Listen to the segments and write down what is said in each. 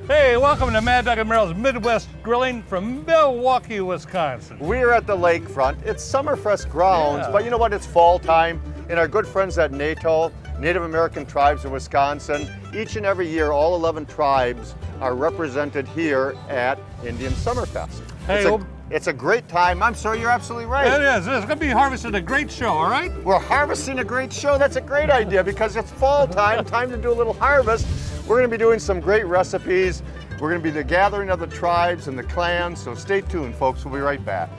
Hey, welcome to Mad Dog and Merrill's Midwest Grilling from Milwaukee, Wisconsin. We're at the lakefront. It's Summerfest grounds, but you know what? It's fall time, and our good friends at NATO, Native American Tribes of Wisconsin, each and every year, all 11 tribes are represented here at Indian Summerfest. Hey, it's a great time. I'm sorry, you're absolutely right. It is. It's going to be harvesting a great show, all right? We're harvesting a great show. That's a great idea because it's fall time, time to do a little harvest. We're going to be doing some great recipes. We're going to be the gathering of the tribes and the clans, so stay tuned, folks. We'll be right back.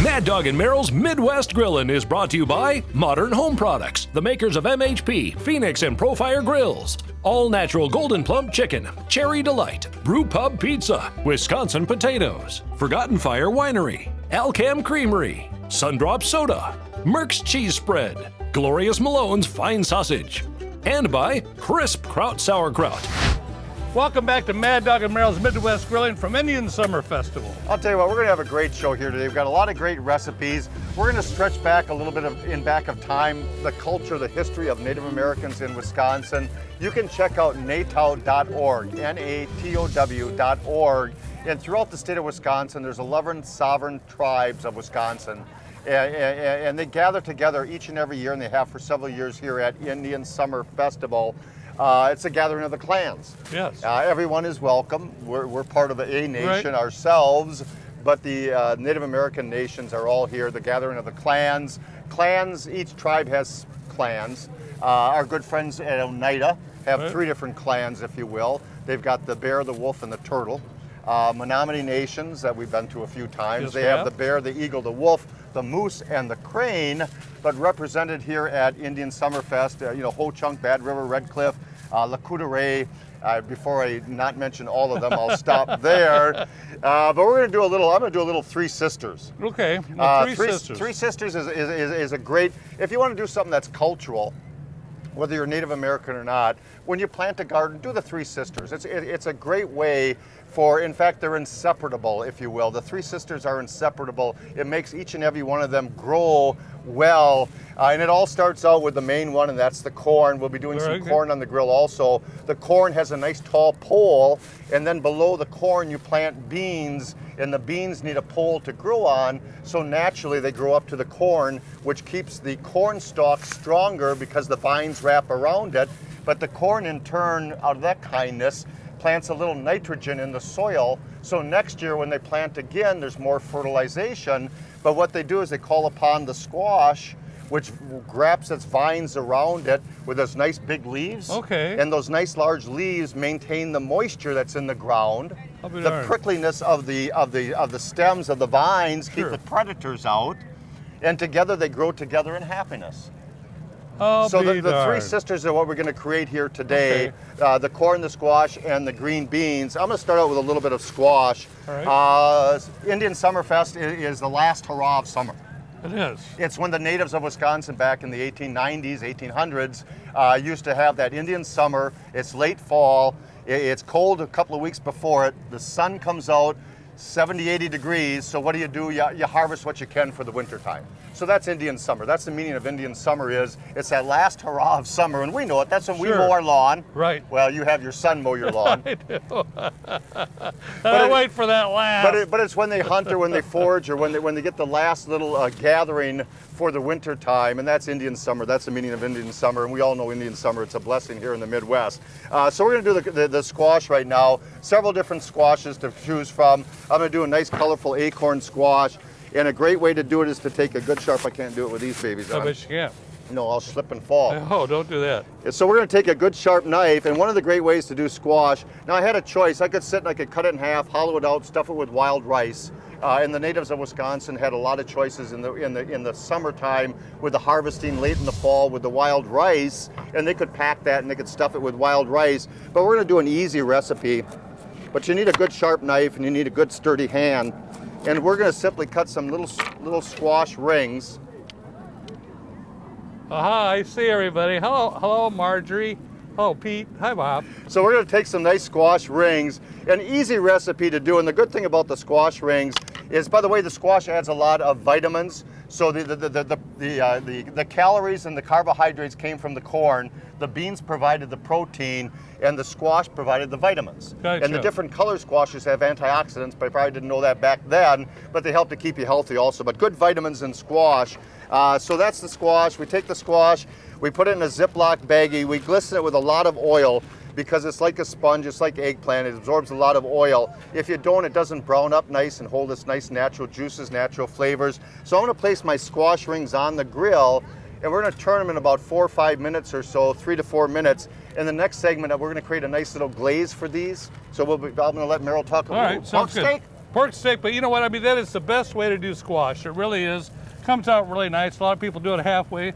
Mad Dog and Merrill's Midwest Grillin' is brought to you by Modern Home Products, the makers of MHP, Phoenix, and Profire Grills. All natural Golden Plump Chicken, Cherry Delight, Brew Pub Pizza, Wisconsin Potatoes, Forgotten Fire Winery, Alcam Creamery, Sundrop Soda, Merck's Cheese Spread, Glorious Malone's Fine Sausage, and by Crisp Kraut Sauerkraut. Welcome back to Mad Dog and Merrill's Midwest Grilling from Indian Summer Festival. I'll tell you what, we're going to have a great show here today. We've got a lot of great recipes. We're going to stretch back a little bit in back of time, the culture, the history of Native Americans in Wisconsin. You can check out natow.org, NATOW.org. And throughout the state of Wisconsin, there's 11 sovereign tribes of Wisconsin. And they gather together each and every year, and they have for several years here at Indian Summer Festival. It's a gathering of the clans. Yes. Everyone is welcome. We're part of a nation Right. ourselves, but the Native American nations are all here. The gathering of the clans. Clans, each tribe has clans. Our good friends at Oneida have Right. 3 different clans, if you will. They've got the bear, the wolf, and the turtle. Menominee nations that we've been to a few times. Yes, They we have have. the bear, the eagle, the wolf, the moose, and the crane, but represented here at Indian Summerfest, Ho Chunk, Bad River, Red Cliff, Lacoudere. Before I not mention all of them, I'll stop there. But we're going to do a little, I'm going to do a little Three Sisters. Okay, the Three Sisters. Three Sisters is a great, if you want to do something that's cultural, whether you're Native American or not, when you plant a garden, do the Three Sisters. It's a great way for, in fact, they're inseparable, if you will. The Three Sisters are inseparable. It makes each and every one of them grow well. And it all starts out with the main one, and that's the corn. We'll be doing some corn on the grill also. The corn has a nice tall pole, and then below the corn you plant beans, and the beans need a pole to grow on, so naturally they grow up to the corn, which keeps the corn stalk stronger because the vines wrap around it. But the corn in turn, out of that kindness, plants a little nitrogen in the soil, so next year when they plant again there's more fertilization. But what they do is they call upon the squash, which wraps its vines around it with those nice big leaves. Okay. And those nice large leaves maintain the moisture that's in the ground. The prickliness of the stems of the vines keep the predators out, and together they grow together in happiness. So the Three Sisters are what we're going to create here today. Okay. The corn, the squash, and the green beans. I'm going to start out with a little bit of squash. All right. Indian Summerfest is the last hurrah of summer. It is. It's when the natives of Wisconsin back in the 1890s, 1800s, used to have that Indian summer. It's late fall. It's cold a couple of weeks before it. The sun comes out, 70, 80 degrees. So what do? You harvest what you can for the winter time. So that's Indian summer. That's the meaning of Indian summer is, it's that last hurrah of summer, and we know it. That's when we mow our lawn. Right. Well, you have your son mow your lawn. I do. I wait for that last. But it's when they hunt or when they forage or when they get the last little gathering for the winter time, and that's Indian summer. That's the meaning of Indian summer, and we all know Indian summer. It's a blessing here in the Midwest. So we're going to do the squash right now. Several different squashes to choose from. I'm going to do a nice colorful acorn squash, and a great way to do it is to take a good sharp. I can't do it with these babies on. I bet you can. No, I'll slip and fall. Oh, don't do that. So we're going to take a good sharp knife, and one of the great ways to do squash, now I had a choice. I could sit and I could cut it in half, hollow it out, stuff it with wild rice. And the natives of Wisconsin had a lot of choices in the summertime with the harvesting late in the fall with the wild rice, and they could pack that and they could stuff it with wild rice. But we're going to do an easy recipe. But you need a good sharp knife and you need a good sturdy hand. And we're going to simply cut some little squash rings. Aha, I see everybody. Hello, Marjorie. Oh, Pete. Hi, Bob. So we're going to take some nice squash rings. An easy recipe to do, and the good thing about the squash rings is, by the way, the squash adds a lot of vitamins. So the calories and the carbohydrates came from the corn, the beans provided the protein, and the squash provided the vitamins. Gotcha. And the different color squashes have antioxidants, but I probably didn't know that back then, but they help to keep you healthy also. But good vitamins in squash. So that's the squash. We take the squash, we put it in a Ziploc baggie, we glisten it with a lot of oil, because it's like a sponge, it's like eggplant, it absorbs a lot of oil. If you don't, it doesn't brown up nice and hold its nice natural juices, natural flavors. So I'm gonna place my squash rings on the grill, and we're gonna turn them in about 4 or 5 minutes or so, 3 to 4 minutes. In the next segment, we're gonna create a nice little glaze for these. So I'm gonna let Merrill talk All right, about sounds pork good. steak. Pork steak, but you know what? I mean, that is the best way to do squash. It really is. Comes out really nice. A lot of people do it halfway.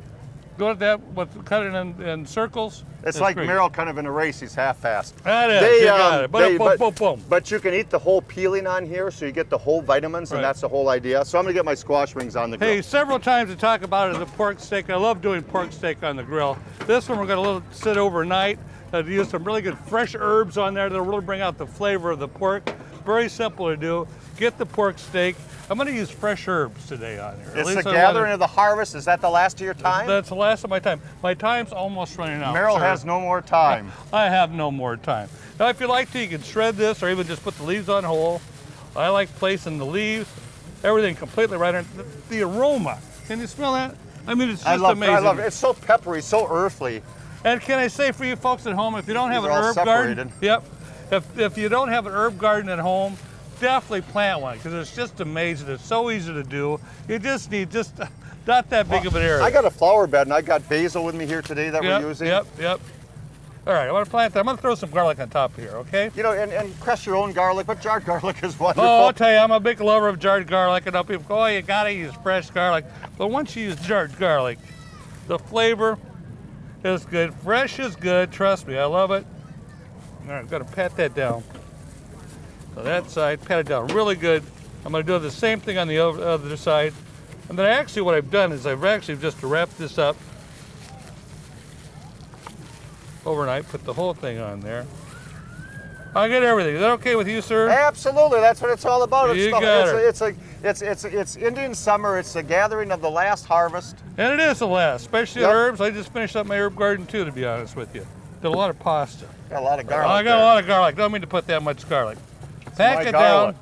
Go at that, cut it in circles. It's like great. Merrill kind of in a race, he's half fast. That is, you got it. Boom, boom. But you can eat the whole peeling on here, so you get the whole vitamins, Right. and that's the whole idea. So I'm gonna get my squash rings on the grill. Hey, several times to talk about it, the pork steak. I love doing pork steak on the grill. This one we're gonna sit overnight. Use some really good fresh herbs on there that'll really bring out the flavor of the pork. Very simple to do. Get the pork steak. I'm gonna use fresh herbs today on here. It's the gathering of the harvest. Is that the last of your time? That's the last of my time. My time's almost running out. Merrill sir. has no more time. I have no more time. Now, if you like to, you can shred this or even just put the leaves on whole. I like placing the leaves, everything completely right on. The aroma, can you smell that? I mean, it's just amazing. I love it. It's so peppery, so earthly. And can I say for you folks at home, if you don't have These an are all herb garden, separated. yep. If you don't have an herb garden at home, definitely plant one because it's just amazing. It's so easy to do. You just need not that big of an area. I got a flower bed, and I got basil with me here today that we're using. Yep. All right, I want to plant that. I'm going to throw some garlic on top here, okay? You know, and crush your own garlic, but jarred garlic is wonderful. Oh, I'll tell you, I'm a big lover of jarred garlic. And people go, oh, you got to use fresh garlic. But once you use jarred garlic, the flavor is good. Fresh is good. Trust me, I love it. All right, I'm going to pat that down. So that side, pat it down really good. I'm going to do the same thing on the other side. And then actually what I've done is I've actually just wrapped this up overnight, put the whole thing on there. I get everything. Is that okay with you, sir? Absolutely, that's what it's all about. You got It's Indian summer. It's the gathering of the last harvest. And it is the last, especially the herbs. I just finished up my herb garden too, to be honest with you. Did a lot of pasta. Got a lot of garlic. I got a lot of garlic. Don't mean to put that much garlic. Pack it down.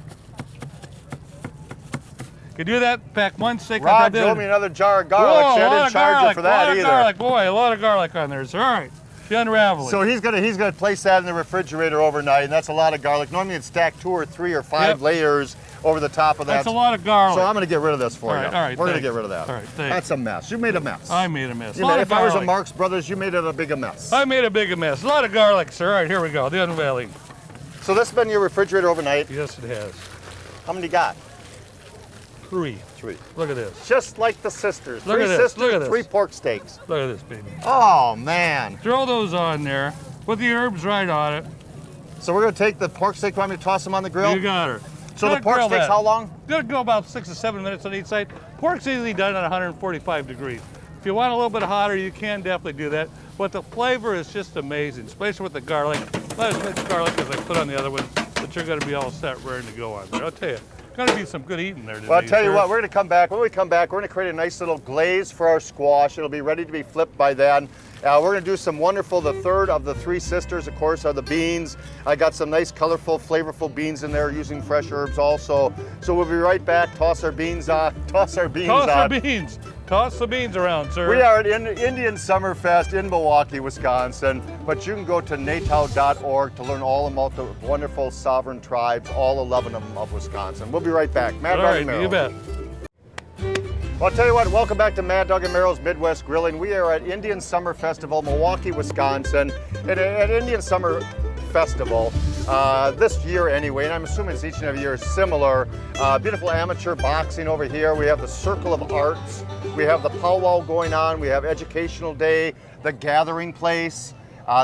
You do that, pack one steak on top Rod of the drove other. me another jar of garlic. Whoa, See, I didn't charge you for that either. Garlic, boy, a lot of garlic on there. So, all right, you unravel it. So he's gonna place that in the refrigerator overnight, and that's a lot of garlic. Normally it's stacked 2 or 3 or 5 layers over the top of that. That's a lot of garlic. So I'm gonna get rid of this for you. All right, We're gonna thanks. get rid of that. All right, thanks. That's a mess. You made a mess. I made a mess. If I was a Marx Brothers, you made it a big mess. I made a big mess. A lot of garlic, sir. All right, here we go. The unveiling. So this has been your refrigerator overnight. Yes, it has. How many you got? 3. 3. Look at this. Just like the sisters. Look 3 at this. sisters, Look at this. 3 pork steaks. Look at this, baby. Oh man. Throw those on there. Put the herbs right on it. So we're gonna take the pork steak. Want me to toss them on the grill? You got her. So the pork steaks, how long? Gonna go about 6 to 7 minutes on each side. Pork's easily done at 145 degrees. If you want a little bit hotter, you can definitely do that. But the flavor is just amazing, especially with the garlic. Not as much garlic as I put on the other ones, but you're gonna be all set, ready to go on there. I'll tell you, gonna be some good eating there today. Well, I'll tell you sir. what, we're gonna come back. When we come back, we're gonna create a nice little glaze for our squash. It'll be ready to be flipped by then. We're gonna do some wonderful, the third of the 3 sisters, of course, are the beans. I got some nice, colorful, flavorful beans in there using fresh herbs also. So we'll be right back. Toss our beans on. Toss our beans on. Toss the beans. Toss the beans around, sir. We are at Indian Summerfest in Milwaukee, Wisconsin, but you can go to natow.org to learn all about the wonderful sovereign tribes, all 11 of them of Wisconsin. We'll be right back. Mad All Dog right, and Merrill. you bet. Well, I'll tell you what, welcome back to Mad Dog and Merrill's Midwest Grilling. We are at Indian Summer Festival, Milwaukee, Wisconsin. At Indian Summer Festival, this year anyway, and I'm assuming it's each and every year is similar. Beautiful amateur boxing over here. We have the Circle of Arts. We have the powwow going on. We have Educational Day, the Gathering Place.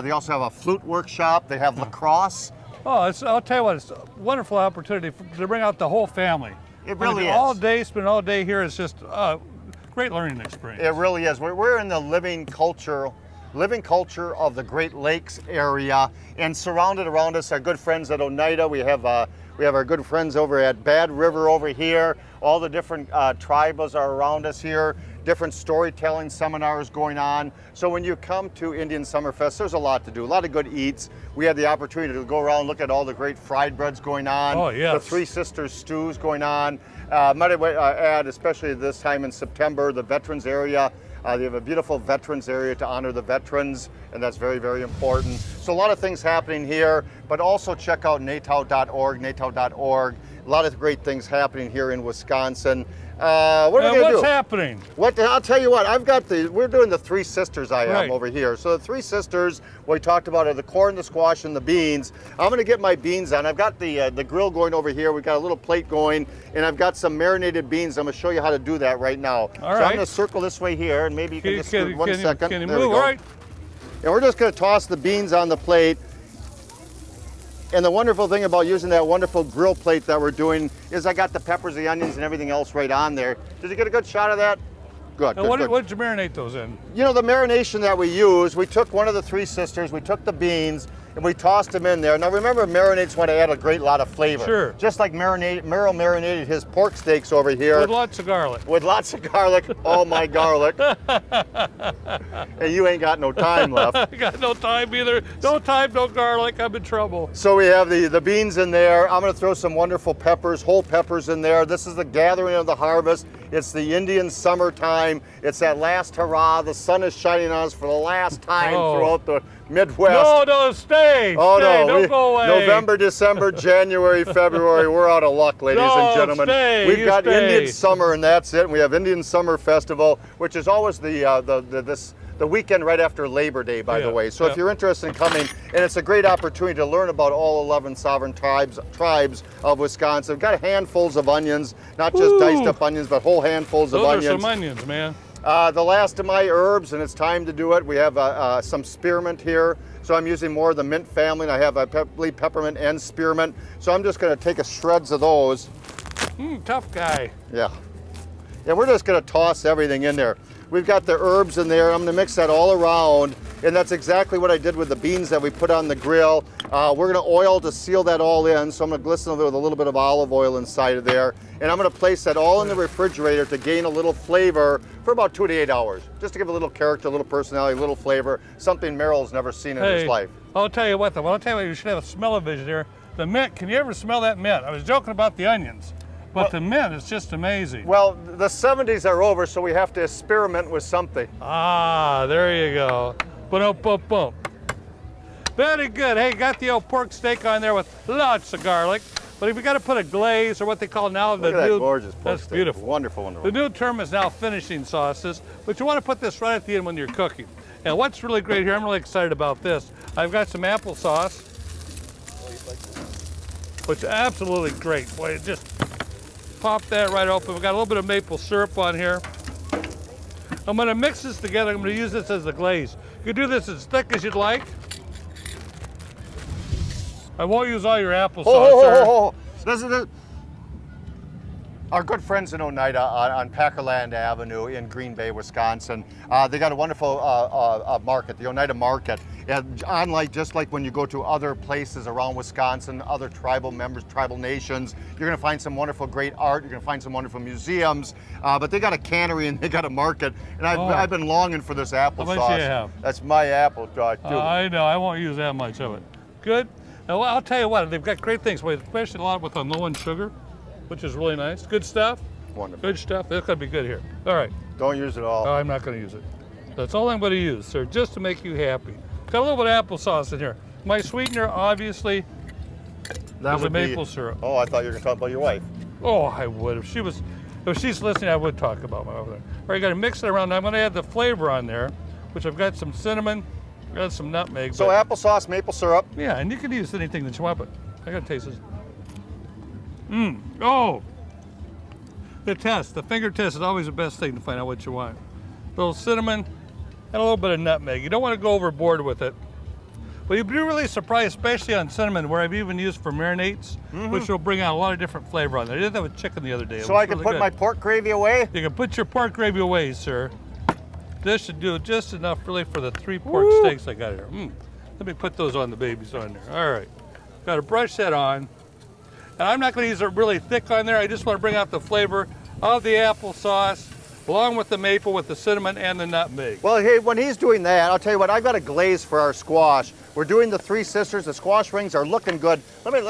They also have a flute workshop. They have lacrosse. Oh, I'll tell you what, it's a wonderful opportunity to bring out the whole family. It really is. All day, spend all day here is just a great learning experience. It really is. We're in the living culture living culture of the Great Lakes area. And surrounded around us are good friends at Oneida. We have our good friends over at Bad River over here. All the different tribes are around us here. Different storytelling seminars going on. So when you come to Indian Summerfest, there's a lot to do, a lot of good eats. We had the opportunity to go around and look at all the great fried breads going on. Oh, yes. The Three Sisters stews going on. Might I add, especially this time in September, the veterans area. They have a beautiful veterans area to honor the veterans, and that's very, very important. So a lot of things happening here, but also check out nato.org, nato.org. A lot of great things happening here in Wisconsin. What are we going to do? What's happening? I'll tell you what, we're doing the Three Sisters Right. over here. So the Three Sisters, what we talked about are the corn, the squash, and the beans. I'm going to get my beans on. I've got the grill going over here. We've got a little plate going, and I've got some marinated beans. I'm going to show you how to do that right now. All so right. I'm going to circle this way here, and maybe you can just scoot 1 second. Can you There we move? go. All right. And we're just going to toss the beans on the plate. And the wonderful thing about using that wonderful grill plate that we're doing is I got the peppers, the onions, and everything else right on there. Did you get a good shot of that? Good, And good. what did you marinate those in? You know, the marination that we use, we took one of the Three Sisters, we took the beans, and we tossed them in there. Now remember, marinades want to add a great lot of flavor. Sure. Just like Merrill marinated his pork steaks over here. With lots of garlic. With lots of garlic. Oh, my garlic. And you ain't got no time left. I got no time either. No time, no garlic. I'm in trouble. So we have the beans in there. I'm going to throw some wonderful peppers, whole peppers in there. This is the gathering of the harvest. It's the Indian summertime. It's that last hurrah. The sun is shining on us for the last time throughout the Midwest. No, stay. Oh, stay, no. don't go away. November, December, January, February, we're out of luck, ladies and gentlemen. We've got Indian summer, and that's it. We have Indian Summer Festival, which is always the weekend right after Labor Day, by the way. So if you're interested in coming, and it's a great opportunity to learn about all 11 sovereign tribes of Wisconsin. We've got handfuls of onions, not just diced up onions, but whole handfuls of onions. Those are some onions, man. The last of my herbs, and it's time to do it. We have some spearmint here, so I'm using more of the mint family, and I have peppermint and spearmint. So I'm just going to take a shreds of those. Tough guy. Yeah. And we're just going to toss everything in there. We've got the herbs in there. I'm going to mix that all around, and that's exactly what I did with the beans that we put on the grill. We're going to oil to seal that all in, so I'm going to glisten it with a little bit of olive oil inside of there, and I'm going to place that all in the refrigerator to gain a little flavor for about 2 to 8 hours, just to give a little character, a little personality, a little flavor, something Merrill's never seen in his life. I'll tell you what, though. I'll tell you what, you should have a smell-o-vision here. The mint, can you ever smell that mint? I was joking about the onions, but the mint is just amazing. Well, the 70s are over, so we have to experiment with something. Ah, there you go. Boom, boom, boom. Very good. Hey, got the old pork steak on there with lots of garlic. But if you got to put a glaze, or what they call now the Look at new, that gorgeous pork that's steak. beautiful. Wonderful, wonderful. The new term is now finishing sauces, but you want to put this right at the end when you're cooking. And what's really great here, I'm really excited about this. I've got some applesauce, which is absolutely great. Boy, just pop that right open. We've got a little bit of maple syrup on here. I'm going to mix this together. I'm going to use this as the glaze. You can do this as thick as you'd like. I won't use all your applesauce, sir. This is our good friends in Oneida on Packerland Avenue in Green Bay, Wisconsin. They got a wonderful market, the Oneida Market. And just like when you go to other places around Wisconsin, other tribal members, tribal nations, you're going to find some wonderful, great art. You're going to find some wonderful museums. But they got a cannery and they got a market. And I've been longing for this applesauce. How much do you have? That's my apple, too. I know. I won't use that much of it. Good. Now, I'll tell you what. They've got great things, especially a lot with low in sugar, which is really nice. Good stuff. Wonderful. Good stuff. It's going to be good here. All right. Don't use it all. No, I'm not going to use it. That's all I'm going to use, sir, just to make you happy. Got a little bit of applesauce in here. My sweetener, obviously, is a maple syrup. Oh, I thought you were going to talk about your wife. Oh, I would. If she's listening, I would talk about my wife. All right, got to mix it around. Now I'm going to add the flavor on there, which I've got some cinnamon, got some nutmeg. So applesauce, maple syrup. Yeah, and you can use anything that you want, but I got to taste this. Oh, the finger test is always the best thing to find out what you want. A little cinnamon and a little bit of nutmeg. You don't want to go overboard with it. But you'd be really surprised, especially on cinnamon, where I've even used for marinades, which will bring out a lot of different flavor on there. I did that with chicken the other day. So I can put my pork gravy away? You can put your pork gravy away, sir. This should do just enough really for the 3 pork steaks I got here. Let me put those on the babies on there. All right, got to brush that on. And I'm not going to use it really thick on there. I just want to bring out the flavor of the applesauce, along with the maple, with the cinnamon and the nutmeg. Well, hey, when he's doing that, I'll tell you what, I've got a glaze for our squash. We're doing the Three Sisters. The squash rings are looking good. Let me,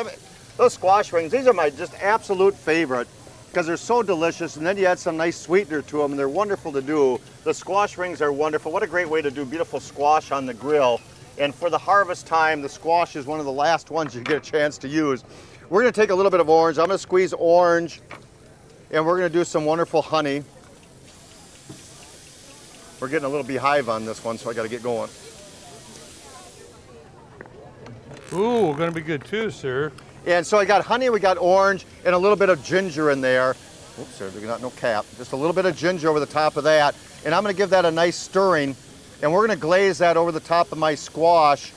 those squash rings, these are my just absolute favorite because they're so delicious, and then you add some nice sweetener to them, and they're wonderful to do. The squash rings are wonderful. What a great way to do beautiful squash on the grill. And for the harvest time, the squash is one of the last ones you get a chance to use. We're gonna take a little bit of orange. I'm gonna squeeze orange, and we're gonna do some wonderful honey. We're getting a little beehive on this one, so I gotta get going. Ooh, gonna be good too, sir. And so I got honey, we got orange, and a little bit of ginger in there. Oops, there's not no cap. Just a little bit of ginger over the top of that. And I'm gonna give that a nice stirring, and we're gonna glaze that over the top of my squash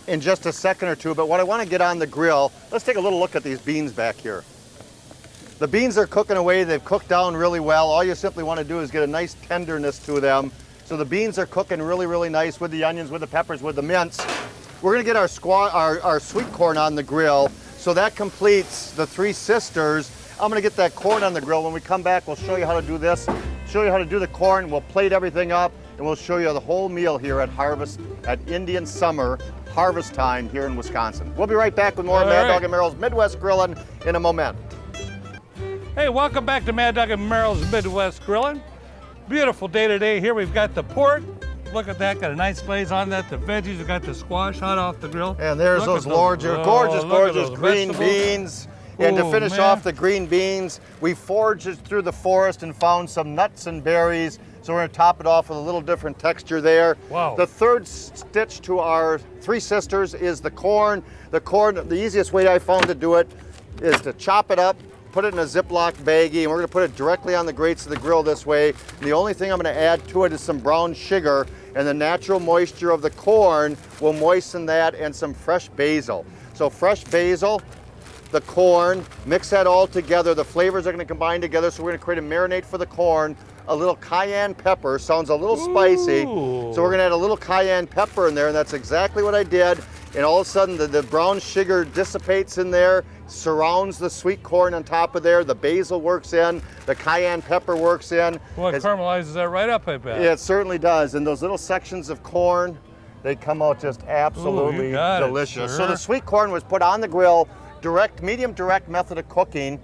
in just a second or two. But what I wanna get on the grill, let's take a little look at these beans back here. The beans are cooking away, they've cooked down really well. All you simply wanna do is get a nice tenderness to them. So the beans are cooking really, really nice with the onions, with the peppers, with the mince. We're gonna get our sweet corn on the grill. So that completes the Three Sisters. I'm gonna get that corn on the grill. When we come back, we'll show you how to do this, show you how to do the corn, we'll plate everything up, and we'll show you the whole meal here at Indian Summer Harvest Time here in Wisconsin. We'll be right back with more of Mad Dog and Merrill's Midwest Grillin' in a moment. Hey, welcome back to Mad Dog and Merrill's Midwest Grillin'. Beautiful day today. Here we've got the pork. Look at that, got a nice glaze on that. The veggies, we've got the squash hot off the grill. And there's those gorgeous green beans. And to finish off the green beans, we foraged through the forest and found some nuts and berries. So we're gonna top it off with a little different texture there. Wow. The third stitch to our Three Sisters is the corn. The corn, the easiest way I found to do it is to chop it up, put it in a Ziploc baggie, and we're gonna put it directly on the grates of the grill this way. And the only thing I'm gonna add to it is some brown sugar, and the natural moisture of the corn will moisten that, and some fresh basil. So fresh basil, the corn, mix that all together. The flavors are gonna combine together, so we're gonna create a marinade for the corn. A little cayenne pepper, sounds a little spicy. So we're gonna add a little cayenne pepper in there, and that's exactly what I did. And all of a sudden the brown sugar dissipates in there, surrounds the sweet corn on top of there, the basil works in, the cayenne pepper works in. Well, it caramelizes that right up, I bet. Yeah, it certainly does. And those little sections of corn, they come out just absolutely delicious. So the sweet corn was put on the grill, medium direct method of cooking,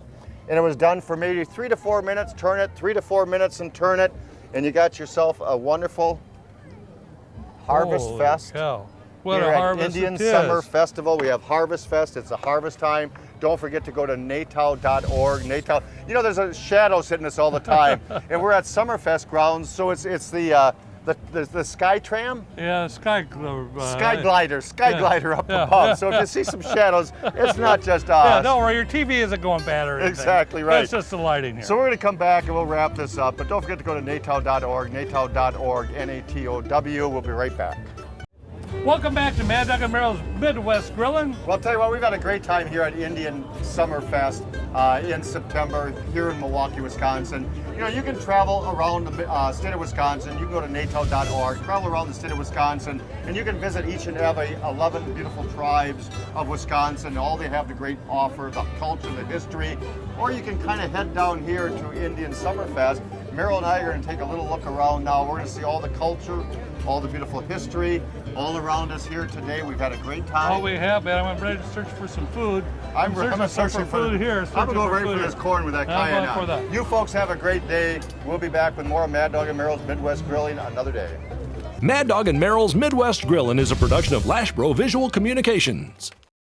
and it was done for maybe 3 to 4 minutes, turn it, 3 to 4 minutes and turn it, and you got yourself a wonderful Harvest Fest. Cow. What Here a at harvest Indian it is. Summer Festival. We have Harvest Fest. It's a harvest time. Don't forget to go to natow.org. Natow, you know, there's a shadow hitting us all the time, and we're at Summerfest grounds. So it's the Sky Tram. Yeah, Sky Glider up above. So if you see some shadows, it's not just us. Yeah, don't worry, your TV isn't going bad or anything. Exactly right. It's just the lighting here. So we're going to come back and we'll wrap this up. But don't forget to go to natow.org. Natow.org. Natow. We'll be right back. Welcome back to Mad Dog and Merrill's Midwest Grillin'. Well, I'll tell you what, we've had a great time here at Indian Summer Fest in September here in Milwaukee, Wisconsin. You know, you can travel around the state of Wisconsin. You can go to natow.org, travel around the state of Wisconsin, and you can visit each and every 11 beautiful tribes of Wisconsin. All they have to great offer, the culture, the history. Or you can kind of head down here to Indian Summer Fest. Merrill and I are going to take a little look around now. We're going to see all the culture, all the beautiful history, all around us here today. We've had a great time. Oh, we have, man. I'm ready to search for some food. I'm searching for food here. I'm going to go right for this corn with that cayenne I'm going for on. that. You folks have a great day. We'll be back with more Mad Dog and Merrill's Midwest Grilling another day. Mad Dog and Merrill's Midwest Grillin' is a production of Lashbro Visual Communications.